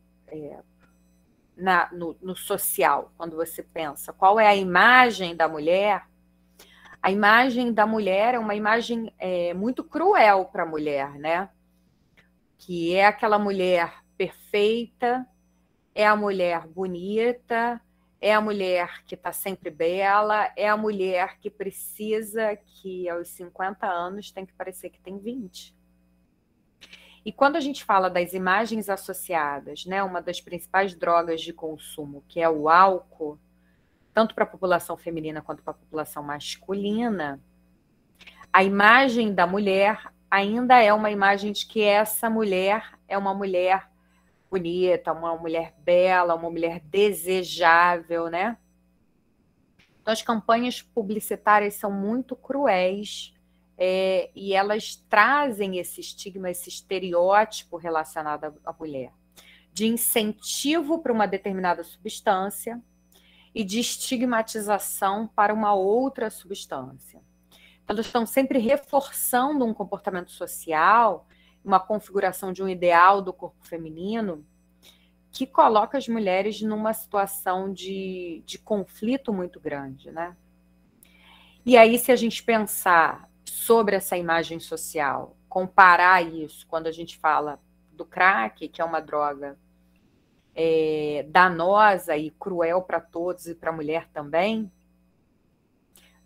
no social, quando você pensa qual é a imagem da mulher, a imagem da mulher é uma imagem muito cruel para a mulher, né? Que é aquela mulher perfeita, é a mulher bonita, é a mulher que está sempre bela, é a mulher que precisa que aos 50 anos tem que parecer que tem 20. E quando a gente fala das imagens associadas, né, uma das principais drogas de consumo, que é o álcool, tanto para a população feminina quanto para a população masculina, a imagem da mulher ainda é uma imagem de que essa mulher é uma mulher bonita, uma mulher bela, uma mulher desejável, né? Então, as campanhas publicitárias são muito cruéis, e elas trazem esse estigma, esse estereótipo relacionado à mulher, de incentivo para uma determinada substância e de estigmatização para uma outra substância. Então, elas estão sempre reforçando um comportamento social, uma configuração de um ideal do corpo feminino, que coloca as mulheres numa situação de conflito muito grande, né? E aí, se a gente pensar sobre essa imagem social, comparar isso quando a gente fala do crack, que é uma droga danosa e cruel para todos e para a mulher também,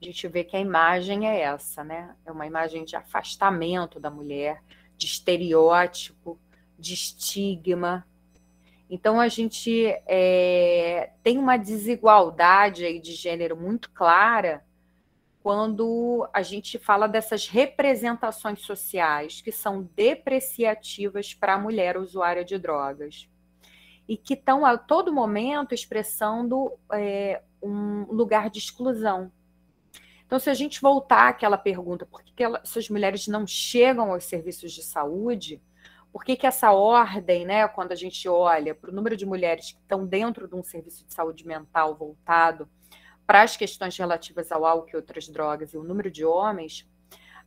a gente vê que a imagem é essa, né? É uma imagem de afastamento da mulher, de estereótipo, de estigma. Então, a gente tem uma desigualdade aí de gênero muito clara quando a gente fala dessas representações sociais que são depreciativas para a mulher usuária de drogas e que estão a todo momento expressando um lugar de exclusão. Então, se a gente voltar àquela pergunta, por que essas mulheres não chegam aos serviços de saúde? Por que essa ordem, né, quando a gente olha para o número de mulheres que estão dentro de um serviço de saúde mental voltado para as questões relativas ao álcool e outras drogas e o número de homens,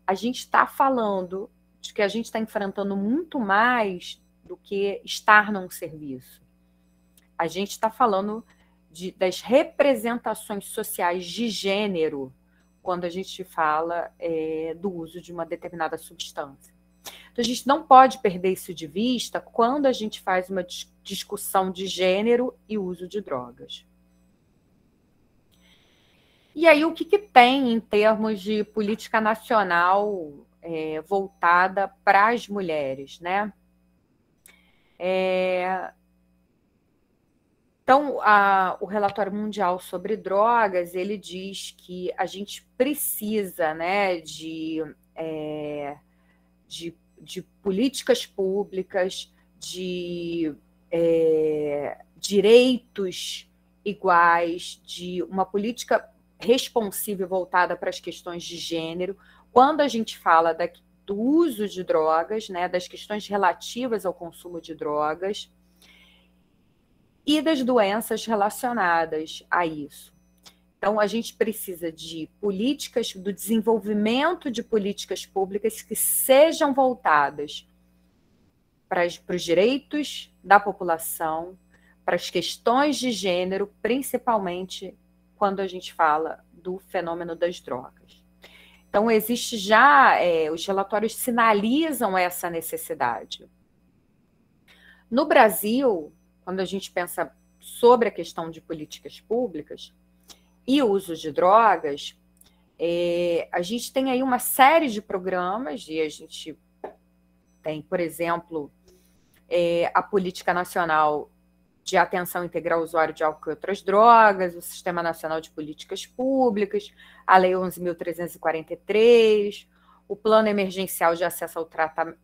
a gente está falando de que a gente está enfrentando muito mais do que estar num serviço. A gente está falando das representações sociais de gênero quando a gente fala do uso de uma determinada substância. Então, a gente não pode perder isso de vista quando a gente faz uma discussão de gênero e uso de drogas. E aí, o que tem em termos de política nacional voltada para as mulheres, né? Então, o Relatório Mundial sobre Drogas, ele diz que a gente precisa, né, de políticas públicas, de direitos iguais, de uma política responsiva voltada para as questões de gênero, quando a gente fala do uso de drogas, né, das questões relativas ao consumo de drogas e das doenças relacionadas a isso. Então, a gente precisa de políticas, do desenvolvimento de políticas públicas que sejam voltadas para os direitos da população, para as questões de gênero, principalmente quando a gente fala do fenômeno das drogas. Então, existe já, os relatórios sinalizam essa necessidade. No Brasil, quando a gente pensa sobre a questão de políticas públicas e o uso de drogas, a gente tem aí uma série de programas, e a gente tem, por exemplo, a Política Nacional de Atenção Integral ao Usuário de Álcool e Outras Drogas, o Sistema Nacional de Políticas Públicas, a Lei 11.343, o Plano Emergencial de Acesso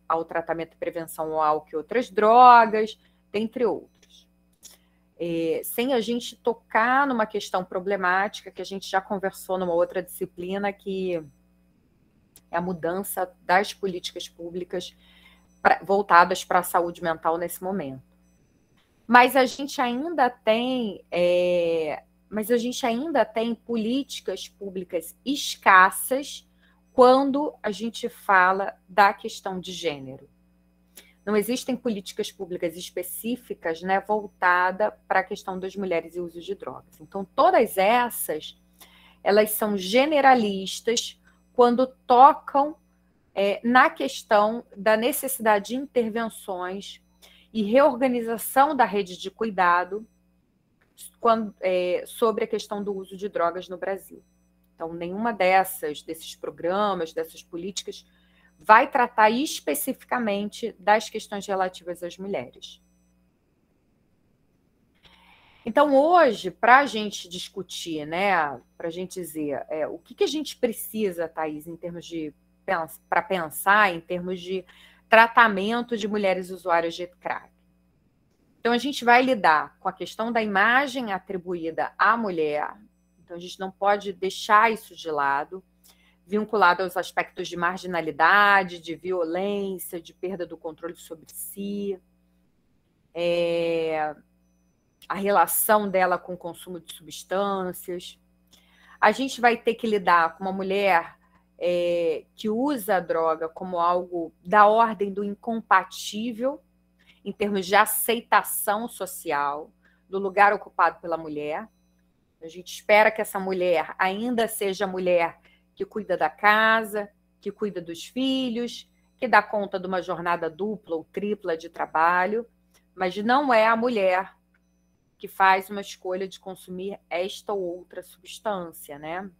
ao Tratamento e Prevenção ao Álcool e Outras Drogas, dentre outros. Sem a gente tocar numa questão problemática que a gente já conversou numa outra disciplina, que é a mudança das políticas públicas voltadas para a saúde mental nesse momento. Mas a gente ainda tem, políticas públicas escassas quando a gente fala da questão de gênero. Não existem políticas públicas específicas, né, voltadas para a questão das mulheres e uso de drogas. Então, todas essas, elas são generalistas quando tocam na questão da necessidade de intervenções e reorganização da rede de cuidado sobre a questão do uso de drogas no Brasil. Então, nenhuma desses programas, dessas políticas, vai tratar especificamente das questões relativas às mulheres. Então, hoje, para a gente discutir, né, para a gente dizer o que a gente precisa, Thaís, em termos para pensar em termos de tratamento de mulheres usuárias de crack. Então, a gente vai lidar com a questão da imagem atribuída à mulher, Então, a gente não pode deixar isso de lado, vinculado aos aspectos de marginalidade, de violência, de perda do controle sobre si, a relação dela com o consumo de substâncias. A gente vai ter que lidar com uma mulher que usa a droga como algo da ordem do incompatível, em termos de aceitação social, do lugar ocupado pela mulher. A gente espera que essa mulher ainda seja a mulher que cuida da casa, que cuida dos filhos, que dá conta de uma jornada dupla ou tripla de trabalho, mas não é a mulher que faz uma escolha de consumir esta ou outra substância, né?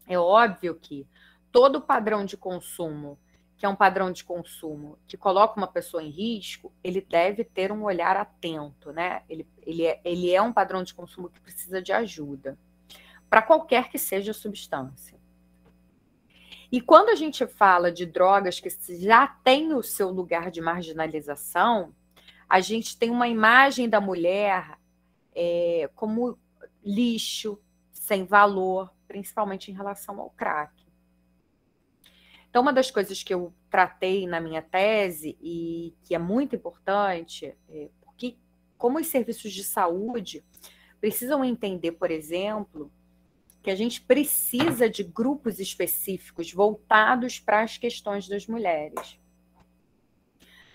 É óbvio que todo padrão de consumo, que é um padrão de consumo que coloca uma pessoa em risco, ele deve ter um olhar atento, né? Ele é um padrão de consumo que precisa de ajuda, para qualquer que seja a substância. E quando a gente fala de drogas que já têm o seu lugar de marginalização, a gente tem uma imagem da mulher como lixo, sem valor, principalmente em relação ao crack. Então, uma das coisas que eu tratei na minha tese e que é muito importante, porque como os serviços de saúde precisam entender, por exemplo, que a gente precisa de grupos específicos voltados para as questões das mulheres.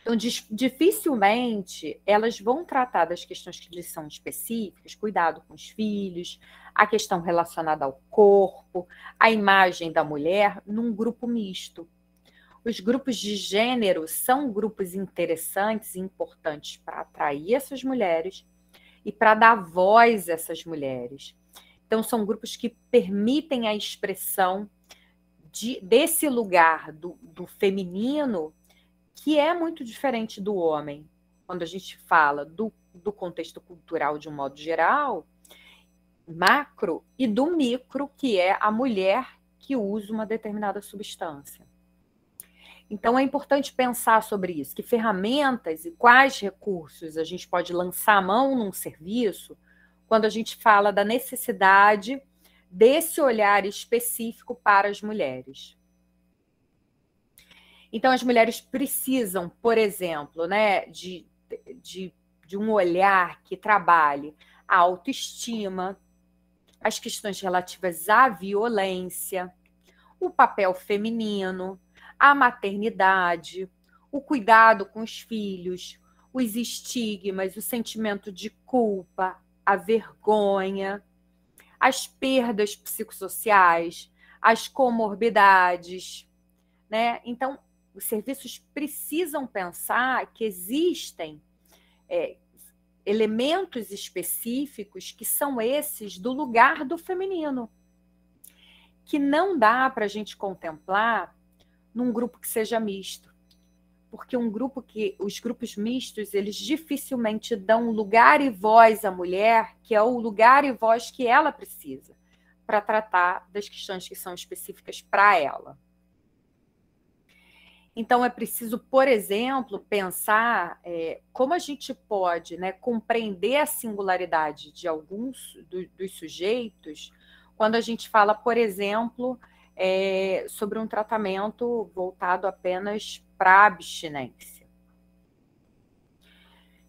Então, dificilmente elas vão tratar das questões que lhes são específicas, cuidado com os filhos, a questão relacionada ao corpo, a imagem da mulher, num grupo misto. Os grupos de gênero são grupos interessantes e importantes para atrair essas mulheres e para dar voz a essas mulheres. Então, são grupos que permitem a expressão desse lugar do feminino, que é muito diferente do homem. Quando a gente fala do contexto cultural de um modo geral, macro, e do micro, que é a mulher que usa uma determinada substância. Então, é importante pensar sobre isso, que ferramentas e quais recursos a gente pode lançar a mão num serviço quando a gente fala da necessidade desse olhar específico para as mulheres. Então, as mulheres precisam, por exemplo, né, de um olhar que trabalhe a autoestima, as questões relativas à violência, o papel feminino, a maternidade, o cuidado com os filhos, os estigmas, o sentimento de culpa, a vergonha, as perdas psicossociais, as comorbidades, né? Então, os serviços precisam pensar que existem elementos específicos que são esses do lugar do feminino, que não dá para a gente contemplar num grupo que seja misto, porque os grupos mistos, eles dificilmente dão lugar e voz à mulher, que é o lugar e voz que ela precisa para tratar das questões que são específicas para ela. Então, é preciso, por exemplo, pensar como a gente pode, né, compreender a singularidade de alguns dos sujeitos quando a gente fala, por exemplo, sobre um tratamento voltado apenas para a abstinência.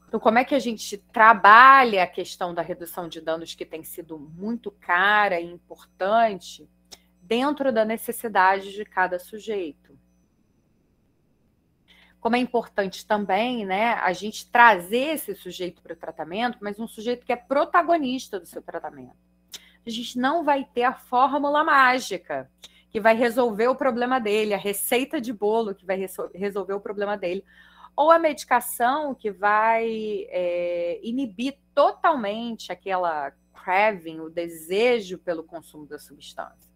Então, como é que a gente trabalha a questão da redução de danos, que tem sido muito cara e importante, dentro da necessidade de cada sujeito? Como é importante também, né, a gente trazer esse sujeito para o tratamento, mas um sujeito que é protagonista do seu tratamento. A gente não vai ter a fórmula mágica que vai resolver o problema dele, a receita de bolo que vai resolver o problema dele, ou a medicação que vai inibir totalmente aquela craving, o desejo pelo consumo da substância.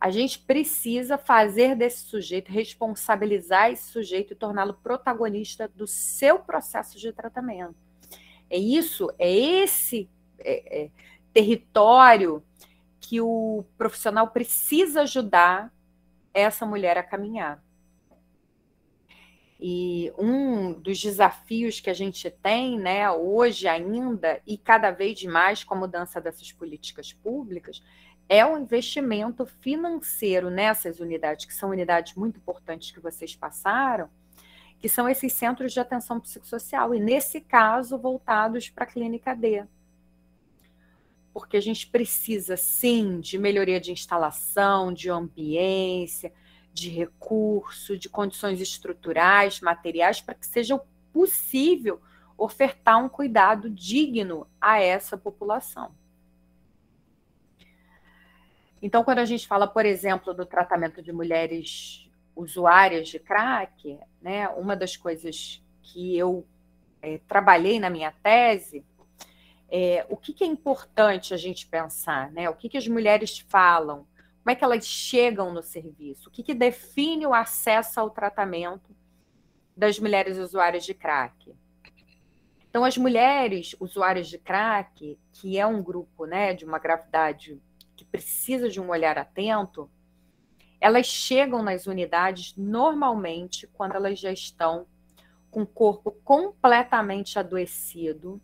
A gente precisa fazer desse sujeito, responsabilizar esse sujeito e torná-lo protagonista do seu processo de tratamento. É esse território que o profissional precisa ajudar essa mulher a caminhar. E um dos desafios que a gente tem, né, hoje ainda, e cada vez mais com a mudança dessas políticas públicas, é o investimento financeiro nessas unidades, que são unidades muito importantes que vocês passaram, que são esses centros de atenção psicossocial, e nesse caso, voltados para a clínica D. Porque a gente precisa, sim, de melhoria de instalação, de ambiência, de recurso, de condições estruturais, materiais, para que seja possível ofertar um cuidado digno a essa população. Então, quando a gente fala, por exemplo, do tratamento de mulheres usuárias de crack, né, uma das coisas que eu trabalhei na minha tese, o que é importante a gente pensar, né? O que as mulheres falam, como é que elas chegam no serviço, o que define o acesso ao tratamento das mulheres usuárias de crack. Então, as mulheres usuárias de crack, que é um grupo, né, de uma gravidade que precisa de um olhar atento, elas chegam nas unidades normalmente quando elas já estão com o corpo completamente adoecido,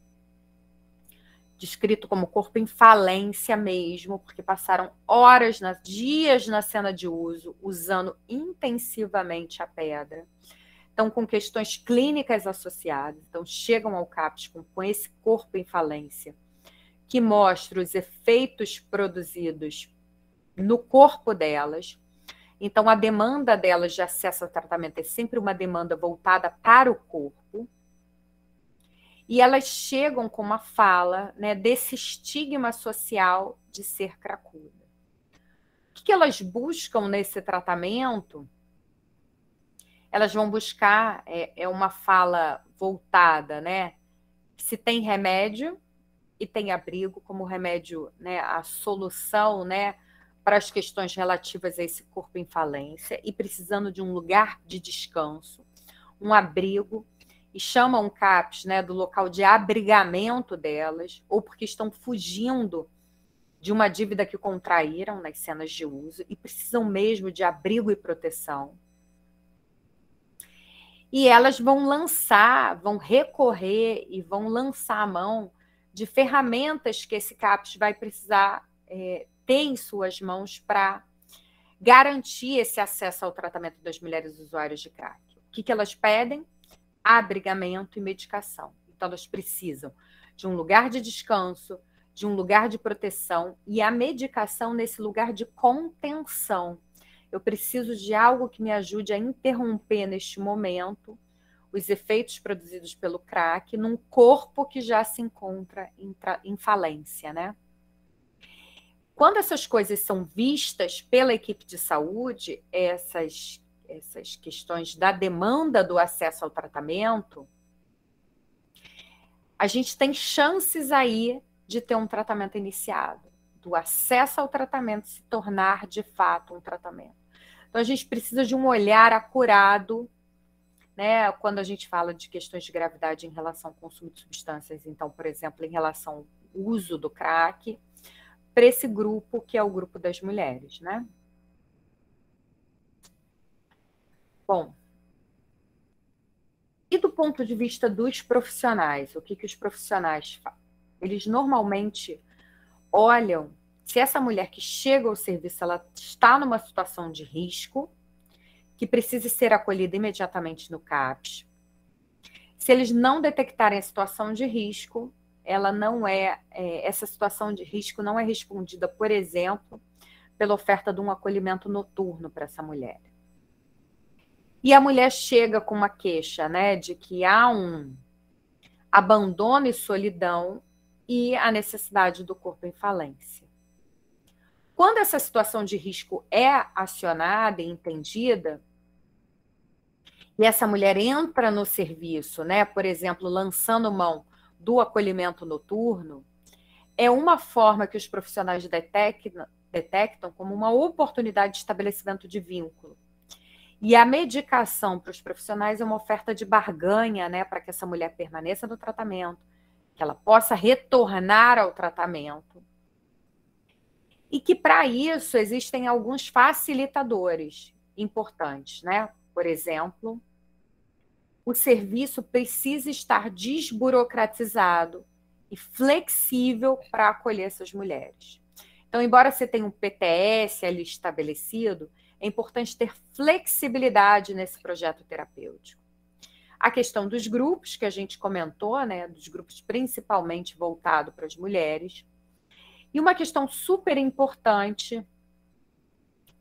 descrito como corpo em falência mesmo, porque passaram horas, dias na cena de uso, usando intensivamente a pedra. Então, com questões clínicas associadas, então chegam ao CAPS com esse corpo em falência, que mostra os efeitos produzidos no corpo delas. Então, a demanda delas de acesso ao tratamento é sempre uma demanda voltada para o corpo. E elas chegam com uma fala, né, desse estigma social de ser cracuda. O que elas buscam nesse tratamento? Elas vão buscar uma fala voltada, né? Se tem remédio e tem abrigo como remédio, né, a solução, né, para as questões relativas a esse corpo em falência e precisando de um lugar de descanso, um abrigo, e chamam o CAPS, né, do local de abrigamento delas, ou porque estão fugindo de uma dívida que contraíram nas cenas de uso e precisam mesmo de abrigo e proteção. E elas vão recorrer e vão lançar a mão de ferramentas que esse CAPS vai precisar ter em suas mãos para garantir esse acesso ao tratamento das mulheres usuárias de crack. O que elas pedem? Abrigamento e medicação. Então, elas precisam de um lugar de descanso, de um lugar de proteção e a medicação nesse lugar de contenção. Eu preciso de algo que me ajude a interromper neste momento os efeitos produzidos pelo crack num corpo que já se encontra em falência, né? Quando essas coisas são vistas pela equipe de saúde, essas questões da demanda do acesso ao tratamento, a gente tem chances aí de ter um tratamento iniciado, do acesso ao tratamento se tornar de fato um tratamento. Então, a gente precisa de um olhar acurado, né, quando a gente fala de questões de gravidade em relação ao consumo de substâncias, então, por exemplo, em relação ao uso do crack, para esse grupo que é o grupo das mulheres, né? Bom, e do ponto de vista dos profissionais, o que os profissionais fazem? Eles normalmente olham se essa mulher que chega ao serviço ela está numa situação de risco, que precisa ser acolhida imediatamente no CAPS. Se eles não detectarem a situação de risco, ela não essa situação de risco não é respondida, por exemplo, pela oferta de um acolhimento noturno para essa mulher. E a mulher chega com uma queixa, né, de que há um abandono e solidão e a necessidade do corpo em falência. Quando essa situação de risco é acionada e entendida, e essa mulher entra no serviço, né, por exemplo, lançando mão do acolhimento noturno, é uma forma que os profissionais detectam como uma oportunidade de estabelecimento de vínculo. E a medicação para os profissionais é uma oferta de barganha, né, para que essa mulher permaneça no tratamento, que ela possa retornar ao tratamento. E que, para isso, existem alguns facilitadores importantes, né? Por exemplo, o serviço precisa estar desburocratizado e flexível para acolher essas mulheres. Então, embora você tenha um PTS ali estabelecido, é importante ter flexibilidade nesse projeto terapêutico. A questão dos grupos, que a gente comentou, né, dos grupos principalmente voltados para as mulheres. E uma questão super importante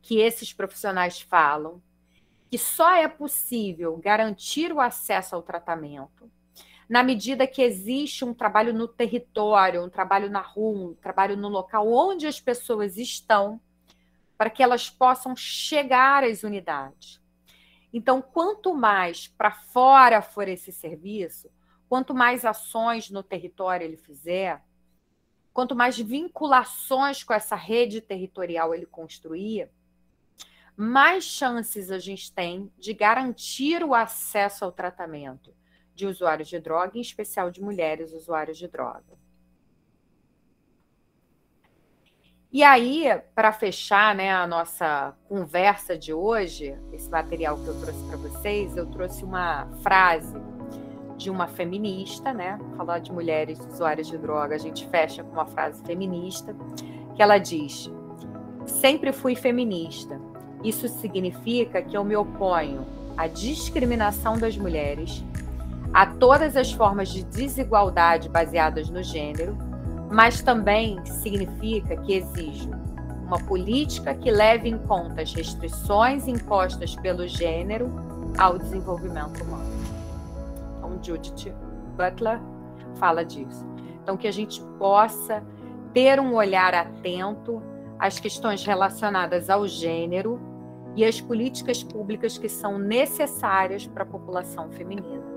que esses profissionais falam, que só é possível garantir o acesso ao tratamento na medida que existe um trabalho no território, um trabalho na rua, um trabalho no local onde as pessoas estão, para que elas possam chegar às unidades. Então, quanto mais para fora for esse serviço, quanto mais ações no território ele fizer, quanto mais vinculações com essa rede territorial ele construir, mais chances a gente tem de garantir o acesso ao tratamento de usuários de droga, em especial de mulheres usuárias de droga. E aí, para fechar, né, a nossa conversa de hoje, esse material que eu trouxe para vocês, eu trouxe uma frase de uma feminista, né? Falar de mulheres usuárias de droga, a gente fecha com uma frase feminista, que ela diz: sempre fui feminista. Isso significa que eu me oponho à discriminação das mulheres, a todas as formas de desigualdade baseadas no gênero, mas também significa que exijo uma política que leve em conta as restrições impostas pelo gênero ao desenvolvimento humano. Então, Judith Butler fala disso. Então, que a gente possa ter um olhar atento às questões relacionadas ao gênero e às políticas públicas que são necessárias para a população feminina.